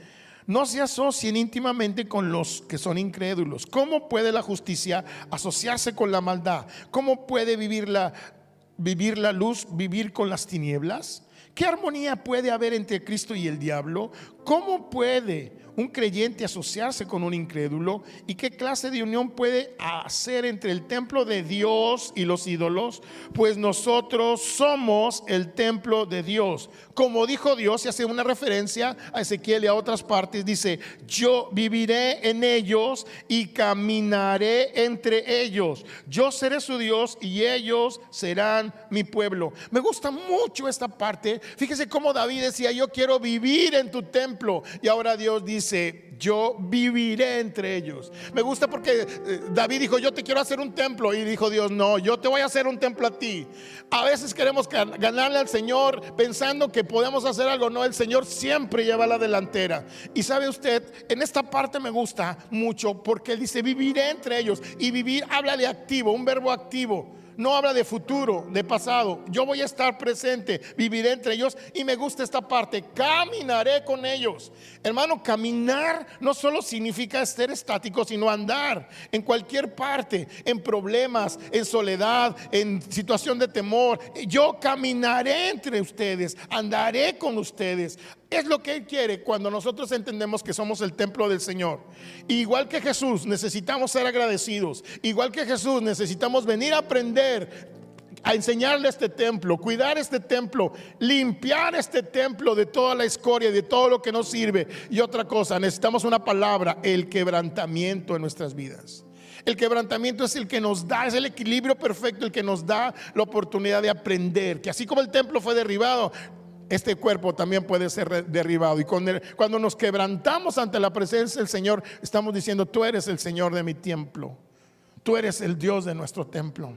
no se asocien íntimamente con los que son incrédulos. ¿Cómo puede la justicia asociarse con la maldad? ¿Cómo puede vivir la luz vivir con las tinieblas? ¿Qué armonía puede haber entre Cristo y el diablo? ¿Cómo puede un creyente asociarse con un incrédulo? ¿Y qué clase de unión puede hacer entre el templo de Dios y los ídolos? Pues nosotros somos el templo de Dios. Como dijo Dios, y hace una referencia a Ezequiel y a otras partes, dice: yo viviré en ellos y caminaré entre ellos. Yo seré su Dios y ellos serán mi pueblo. Me gusta mucho esta parte. Fíjese cómo David decía: yo quiero vivir en tu templo, y ahora Dios dice: yo viviré entre ellos. Me gusta porque David dijo: yo te quiero hacer un templo, y dijo Dios: no, yo te voy a hacer un templo a ti. A veces queremos ganarle al Señor pensando que podemos hacer algo. No, el Señor siempre lleva la delantera. Y sabe usted, en esta parte me gusta mucho porque Él dice: viviré entre ellos. Y vivir habla de activo, un verbo activo. No habla de futuro, de pasado. Yo voy a estar presente, viviré entre ellos. Y me gusta esta parte: caminaré con ellos. Hermano, caminar no solo significa estar estático, sino andar en cualquier parte, en problemas, en soledad, en situación de temor. Yo caminaré entre ustedes, andaré con ustedes. Es lo que Él quiere cuando nosotros entendemos que somos el templo del Señor. Igual que Jesús, necesitamos ser agradecidos. Igual que Jesús, necesitamos venir a aprender, a enseñarle este templo, cuidar este templo, limpiar este templo de toda la escoria y de todo lo que nos sirve. Y otra cosa, necesitamos una palabra: el quebrantamiento en nuestras vidas. El quebrantamiento es el que nos da, es el equilibrio perfecto, el que nos da la oportunidad de aprender que así como el templo fue derribado, este cuerpo también puede ser derribado. Y cuando nos quebrantamos ante la presencia del Señor, estamos diciendo: tú eres el Señor de mi templo, tú eres el Dios de nuestro templo.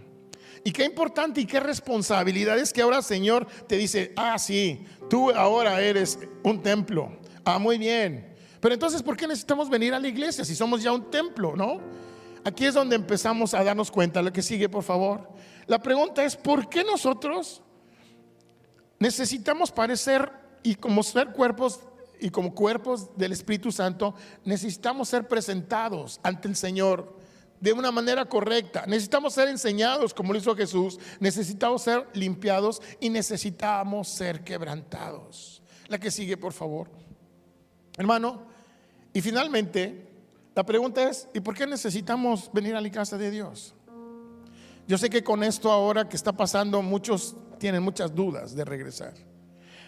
Y qué importante y qué responsabilidad es que ahora el Señor te dice: ah, sí, tú ahora eres un templo. Ah, muy bien. Pero entonces, ¿por qué necesitamos venir a la iglesia si somos ya un templo, no? Aquí es donde empezamos a darnos cuenta. Lo que sigue, por favor. La pregunta es: ¿por qué nosotros necesitamos parecer, y como ser cuerpos y como cuerpos del Espíritu Santo, necesitamos ser presentados ante el Señor de una manera correcta? Necesitamos ser enseñados como lo hizo Jesús, necesitamos ser limpiados y necesitamos ser quebrantados. La que sigue, por favor, hermano. Y finalmente, la pregunta es: ¿y por qué necesitamos venir a la casa de Dios? Yo sé que con esto ahora que está pasando, muchos tienen muchas dudas de regresar.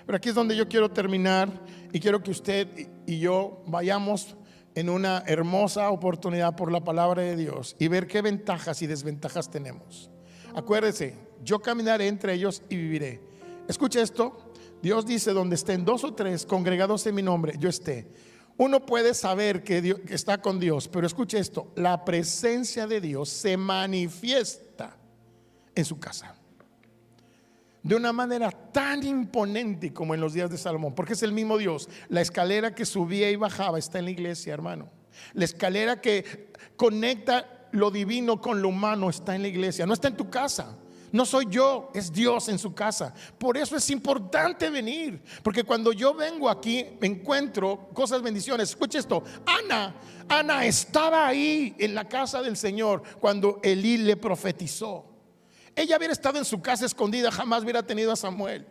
Pero aquí es donde yo quiero terminar, y quiero que usted y yo vayamos en una hermosa oportunidad por la palabra de Dios y ver qué ventajas y desventajas tenemos. Acuérdese: yo caminaré entre ellos y viviré. Escuche esto: Dios dice: donde estén dos o tres congregados en mi nombre, yo esté. Uno puede saber que Dios está con Dios, pero escuche esto: la presencia de Dios se manifiesta en su casa de una manera tan imponente como en los días de Salomón, porque es el mismo Dios. La escalera que subía y bajaba está en la iglesia, hermano. La escalera que conecta lo divino con lo humano está en la iglesia, no está en tu casa. No soy yo, es Dios en su casa. Por eso es importante venir, porque cuando yo vengo aquí encuentro cosas, bendiciones. Escuche esto: Ana estaba ahí en la casa del Señor cuando Elí le profetizó. ella hubiera estado en su casa escondida, jamás hubiera tenido a Samuel.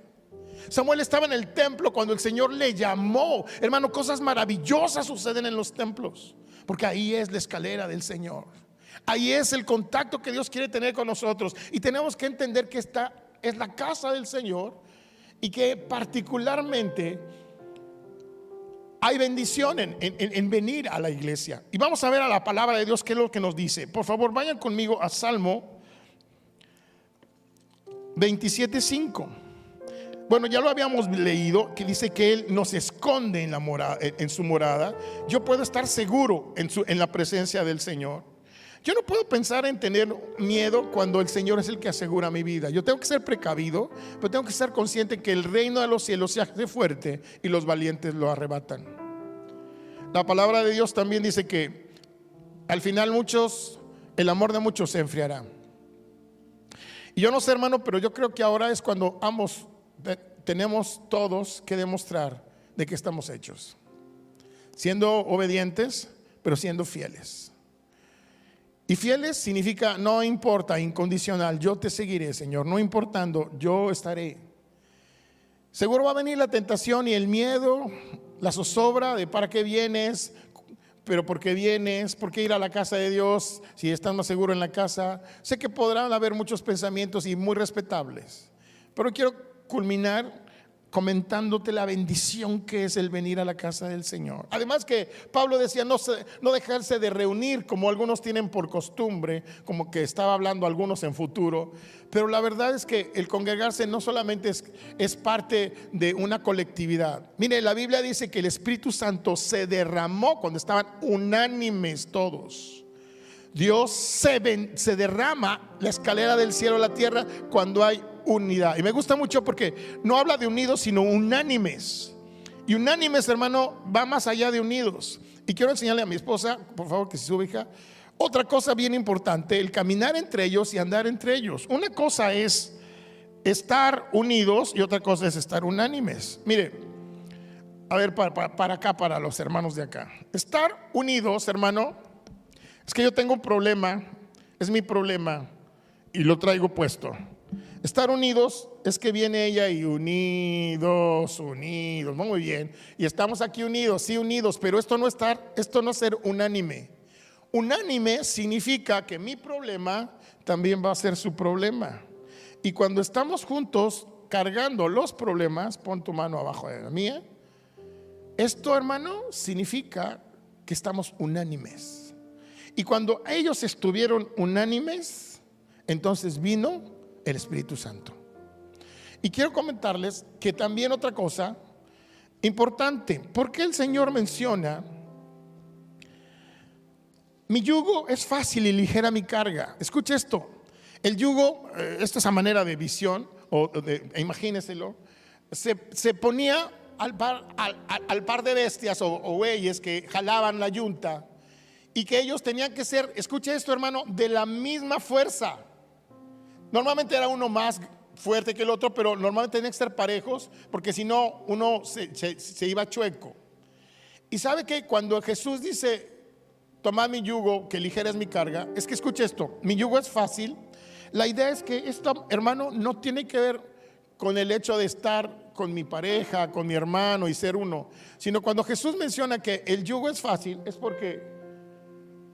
Samuel estaba en el templo cuando el Señor le llamó. Hermano, cosas maravillosas suceden en los templos, porque ahí es la escalera del Señor. Ahí es el contacto que Dios quiere tener con nosotros. Y tenemos que entender que esta es la casa del Señor y que particularmente hay bendición en venir a la iglesia. Y vamos a ver a la palabra de Dios qué es lo que nos dice. Por favor, vayan conmigo a Salmo 27:5. Bueno, ya lo habíamos leído, que dice que Él nos esconde en la morada, en su morada. Yo puedo estar seguro en la presencia del Señor. Yo no puedo pensar en tener miedo cuando el Señor es el que asegura mi vida. Yo tengo que ser precavido, pero tengo que estar consciente que el reino de los cielos se hace fuerte y los valientes lo arrebatan. La palabra de Dios también dice que al final el amor de muchos se enfriará. Y yo no sé, hermano, pero yo creo que ahora es cuando ambos tenemos todos que demostrar de qué estamos hechos, siendo obedientes, pero siendo fieles. Y fieles significa no importa, incondicional. Yo te seguiré, Señor, no importando, yo estaré. Seguro va a venir la tentación y el miedo, la zozobra de para qué vienes, pero por qué vienes, por qué ir a la casa de Dios si estás más seguro en la casa. Sé que podrán haber muchos pensamientos y muy respetables, pero quiero culminar comentándote la bendición que es el venir a la casa del Señor. Además que Pablo decía no dejarse de reunir como algunos tienen por costumbre, como que estaba hablando algunos en futuro. Pero la verdad es que el congregarse no solamente es parte de una colectividad. Mire, la Biblia dice que el Espíritu Santo se derramó cuando estaban unánimes todos. Dios se derrama la escalera del cielo a la tierra cuando hay unidad. Y me gusta mucho porque no habla de unidos, sino unánimes. Y unánimes, hermano, va más allá de unidos. Y quiero enseñarle a mi esposa, por favor, que se sube, hija, otra cosa bien importante: el caminar entre ellos y andar entre ellos. Una cosa es estar unidos y otra cosa es estar unánimes. Mire, a ver, para acá, para los hermanos de acá. Estar unidos, hermano, es que yo tengo un problema, es mi problema y lo traigo puesto. Estar unidos es que viene ella y unidos, muy bien. Y estamos aquí unidos, sí, unidos, pero esto no es ser unánime. Unánime significa que mi problema también va a ser su problema. Y cuando estamos juntos cargando los problemas, pon tu mano abajo de la mía. Esto, hermano, significa que estamos unánimes. Y cuando ellos estuvieron unánimes, entonces vino el Espíritu Santo. Y quiero comentarles que también otra cosa importante, porque el Señor menciona: mi yugo es fácil y ligera mi carga. Escuche esto. El yugo, esto es a manera de visión, imagíneselo, se ponía al par de bestias o bueyes que jalaban la yunta, y que ellos tenían que ser, escuche esto, hermano, de la misma fuerza. Normalmente era uno más fuerte que el otro, pero normalmente tenían que ser parejos, porque si no, uno se iba chueco. Y sabe que cuando Jesús dice: tomad mi yugo, que ligera es mi carga, es que escuche esto: mi yugo es fácil. La idea es que esto, hermano, no tiene que ver con el hecho de estar con mi pareja, con mi hermano y ser uno, sino cuando Jesús menciona que el yugo es fácil, es porque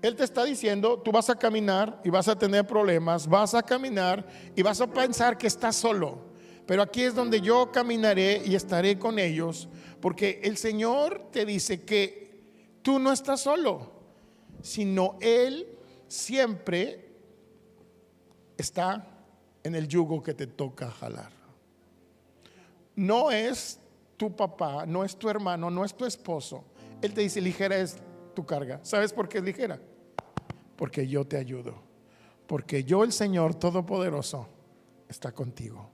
Él te está diciendo: tú vas a caminar y vas a tener problemas, vas a caminar y vas a pensar que estás solo, pero aquí es donde yo caminaré y estaré con ellos, porque el Señor te dice que tú no estás solo, sino Él siempre está en el yugo que te toca jalar. No es tu papá, no es tu hermano, no es tu esposo. Él te dice: ligera es tu carga. ¿Sabes por qué es ligera? Porque yo te ayudo, porque yo, el Señor Todopoderoso, está contigo.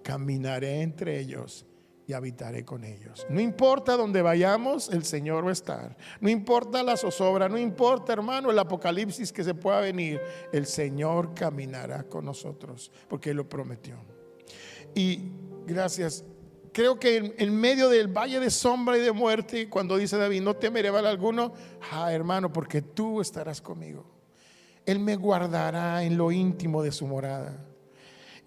Caminaré entre ellos y habitaré con ellos. No importa dónde vayamos, el Señor va a estar. No importa la zozobra, no importa, hermano, el apocalipsis que se pueda venir, el Señor caminará con nosotros, porque Él lo prometió. Y gracias. Creo que en medio del valle de sombra y de muerte, cuando dice David: no temeré mal alguno, hermano, porque tú estarás conmigo. Él me guardará en lo íntimo de su morada.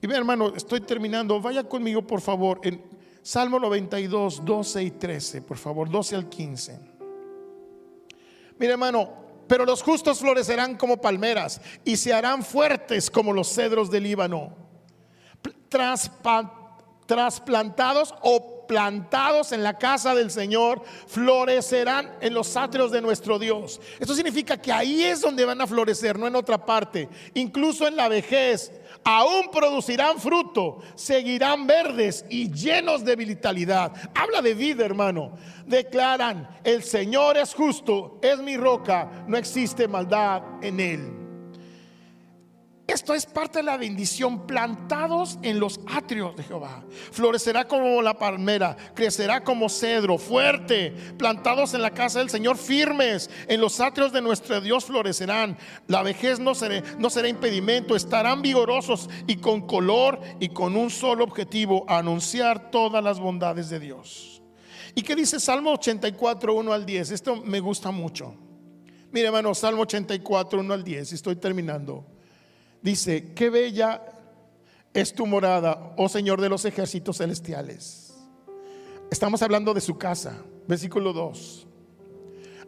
Y ve, hermano, estoy terminando. Vaya conmigo, por favor, en Salmo 92, 12 y 13, por favor, 12 al 15. Mira, hermano, pero los justos florecerán como palmeras y se harán fuertes como los cedros del Líbano, trasplantados o plantados en la casa del Señor, florecerán en los atrios de nuestro Dios. Esto significa que ahí es donde van a florecer, no en otra parte. Incluso en la vejez aún producirán fruto, seguirán verdes y llenos de vitalidad. Habla de vida, hermano. Declaran: el Señor es justo, es mi roca, no existe maldad en él. Esto es parte de la bendición. Plantados en los atrios de Jehová, florecerá como la palmera, crecerá como cedro, fuerte. Plantados en la casa del Señor, firmes en los atrios de nuestro Dios florecerán. La vejez no será impedimento. Estarán vigorosos y con color y con un solo objetivo: anunciar todas las bondades de Dios. ¿Y qué dice Salmo 84, 1 al 10? Esto me gusta mucho. Mire, hermano, Salmo 84, 1 al 10, estoy terminando. Dice: qué bella es tu morada, oh Señor de los ejércitos celestiales. Estamos hablando de su casa. Versículo 2: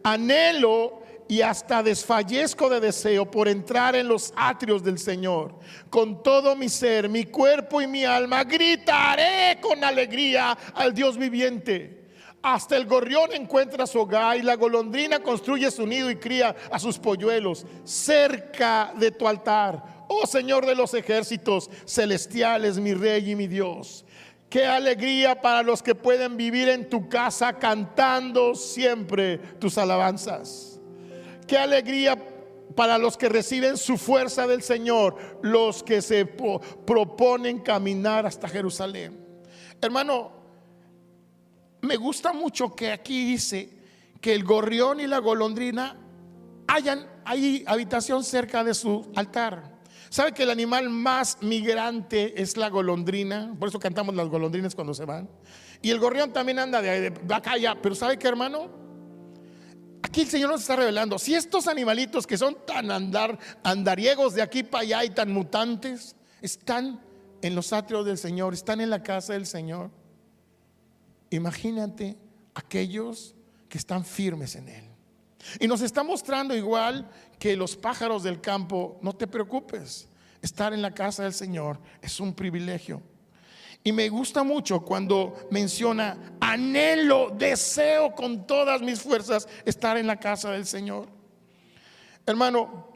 anhelo y hasta desfallezco de deseo por entrar en los atrios del Señor. Con todo mi ser, mi cuerpo y mi alma gritaré con alegría al Dios viviente. Hasta el gorrión encuentra su hogar y la golondrina construye su nido y cría a sus polluelos cerca de tu altar, oh Señor de los ejércitos celestiales, mi Rey y mi Dios. Qué alegría para los que pueden vivir en tu casa cantando siempre tus alabanzas. Qué alegría para los que reciben su fuerza del Señor, los que se proponen caminar hasta Jerusalén. Hermano, me gusta mucho que aquí dice que el gorrión y la golondrina hayan ahí habitación cerca de su altar. ¿Sabe que el animal más migrante es la golondrina? Por eso cantamos las golondrinas cuando se van. Y el gorrión también anda de acá allá. Pero ¿sabe qué, hermano? Aquí el Señor nos está revelando: si estos animalitos que son tan andariegos de aquí para allá y tan mutantes, están en los atrios del Señor, están en la casa del Señor, imagínate aquellos que están firmes en él. Y nos está mostrando igual que los pájaros del campo: no te preocupes, estar en la casa del Señor es un privilegio. Y me gusta mucho cuando menciona: anhelo, deseo con todas mis fuerzas estar en la casa del Señor. Hermano,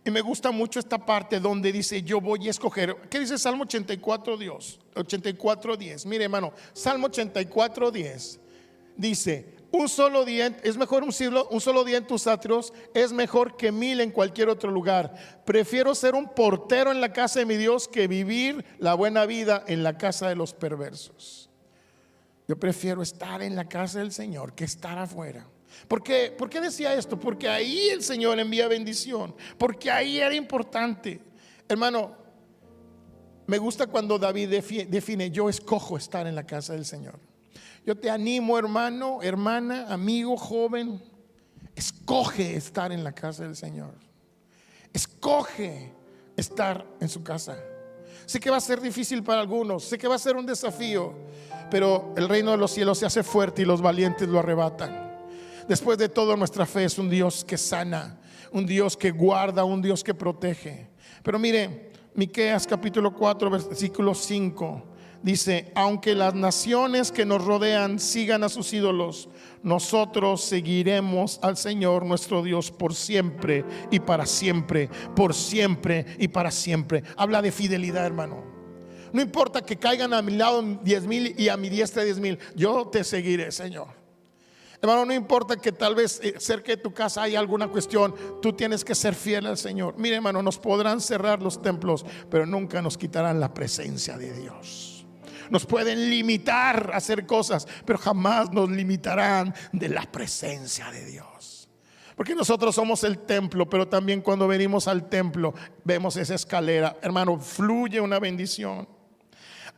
y me gusta mucho esta parte donde dice: yo voy a escoger. ¿Qué dice Salmo 84, 10? Mire, hermano, Salmo 84, 10 dice: un solo día, es mejor un solo día en tus atrios, es mejor que 1000 en cualquier otro lugar. Prefiero ser un portero en la casa de mi Dios que vivir la buena vida en la casa de los perversos. Yo prefiero estar en la casa del Señor que estar afuera. ¿Por qué decía esto? Porque ahí el Señor envía bendición, porque ahí era importante. Hermano, me gusta cuando David define: yo escojo estar en la casa del Señor. Yo te animo, hermano, hermana, amigo, joven, escoge estar en la casa del Señor. Escoge estar en su casa. Sé que va a ser difícil para algunos, sé que va a ser un desafío, pero el reino de los cielos se hace fuerte y los valientes lo arrebatan. Después de todo, nuestra fe es un Dios que sana, un Dios que guarda, un Dios que protege. Pero mire, Miqueas capítulo 4 versículo 5 dice: aunque las naciones que nos rodean sigan a sus ídolos, nosotros seguiremos al Señor nuestro Dios por siempre y para siempre, por siempre y para siempre. Habla de fidelidad, hermano. No importa que caigan a mi lado 10,000 y a mi diestra 10,000, yo te seguiré, Señor. Hermano, no importa que tal vez cerca de tu casa haya alguna cuestión, tú tienes que ser fiel al Señor. Mire, hermano, nos podrán cerrar los templos, pero nunca nos quitarán la presencia de Dios. Nos pueden limitar a hacer cosas, pero jamás nos limitarán de la presencia de Dios. Porque nosotros somos el templo, pero también cuando venimos al templo vemos esa escalera. Hermano, fluye una bendición.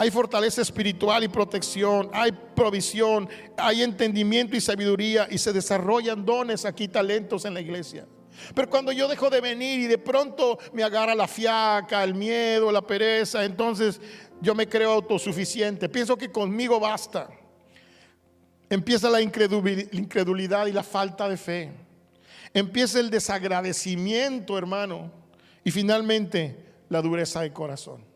Hay fortaleza espiritual y protección, hay provisión, hay entendimiento y sabiduría, y se desarrollan dones aquí, talentos en la iglesia. Pero cuando yo dejo de venir y de pronto me agarra la fiaca, el miedo, la pereza, entonces yo me creo autosuficiente. Pienso que conmigo basta. Empieza la incredulidad y la falta de fe. Empieza el desagradecimiento, hermano. Y finalmente la dureza de corazón.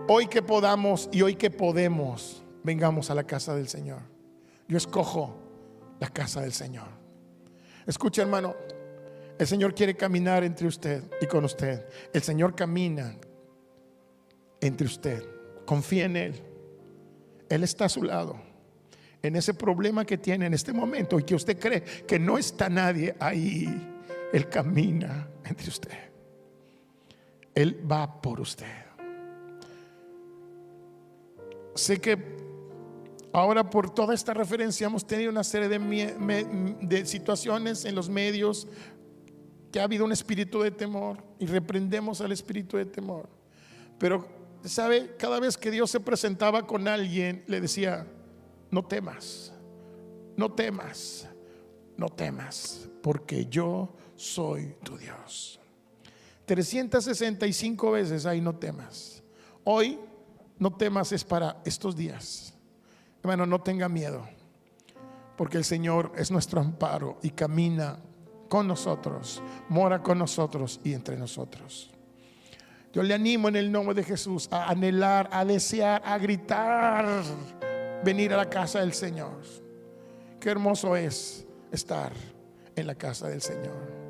Hoy que podamos y hoy que podemos, vengamos a la casa del Señor. Yo escojo la casa del Señor. Escucha, hermano, el Señor quiere caminar entre usted y con usted. El Señor camina entre usted. Confía en Él. Él está a su lado. En ese problema que tiene en este momento y que usted cree que no está nadie ahí, Él camina entre usted. Él va por usted. Sé que ahora por toda esta referencia hemos tenido una serie de situaciones en los medios que ha habido un espíritu de temor y reprendemos al espíritu de temor. Pero, ¿sabe? Cada vez que Dios se presentaba con alguien, le decía: no temas, no temas, no temas, porque yo soy tu Dios. 365 veces ahí no temas. Hoy no temas es para estos días. Hermano, no tenga miedo, porque el Señor es nuestro amparo y camina con nosotros, mora con nosotros y entre nosotros. Yo le animo en el nombre de Jesús a anhelar, a desear, a gritar, venir a la casa del Señor. Qué hermoso es estar en la casa del Señor.